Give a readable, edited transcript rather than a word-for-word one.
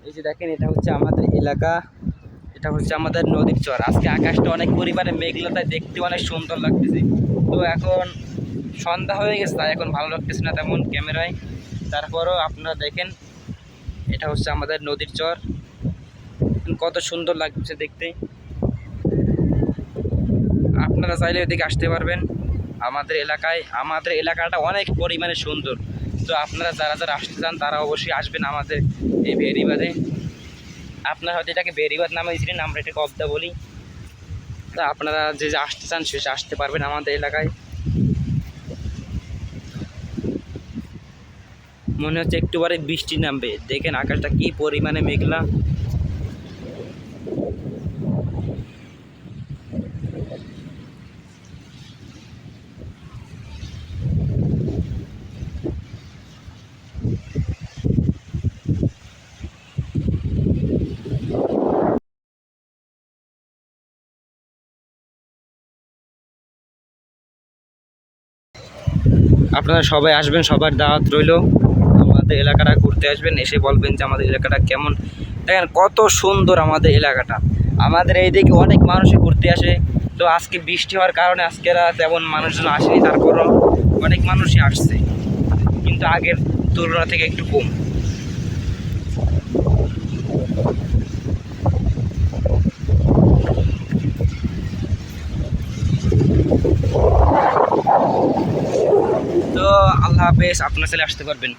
এই যে দেখেন, এটা হচ্ছে আমাদের এলাকা, এটা হচ্ছে আমাদের নদীর চর। আজকে আকাশটা অনেক পরিমাণে মেঘলা, তাই দেখতে অনেক সুন্দর লাগতেছে। তো এখন সন্ধ্যা হয়ে গেছে, তাই এখন ভালো লাগতেছে না তেমন ক্যামেরায়। তারপরও আপনারা দেখেন, এটা হচ্ছে আমাদের নদীর চর, কত সুন্দর লাগছে দেখতে। আপনারা চাইলে ওইদিকে আসতে পারবেন আমাদের এলাকায়। আমাদের এলাকাটা অনেক পরিমাণে সুন্দর। তো আপনারা যারা যারা আসতে চান তারা অবশ্যই আসবেন আমাদের এই বেড়িবাঁধে। আপনারা হয়তো এটাকে বেড়িবাঁধ নামে দিয়েছিলেন, আমরা এটাকে অবদা বলি। তা আপনারা যে যে আসতে চান সে আসতে পারবেন আমাদের এলাকায়। মনে হচ্ছে একটু পরে বৃষ্টি নামবে, দেখেন আকাশটা কি পরিমাণে মেঘলা। আপনারা সবাই আসবেন, সবার দাওয়াত রইল। আমাদের এলাকাটা ঘুরতে আসবেন, এসে বলবেন যে আমাদের এলাকাটা কেমন। দেখেন কত সুন্দর আমাদের এলাকাটা। আমাদের এই দিকে অনেক মানুষই ঘুরতে আসে। তো আজকে বৃষ্টি হওয়ার কারণে আজকেরা তেমন মানুষজন আসেনি, তারপরও অনেক মানুষই আসছে, কিন্তু আগের তুলনা থেকে একটু কম। তো আল্লাহ হাফেজ, আপনার ছেলে আসতে পারবেন।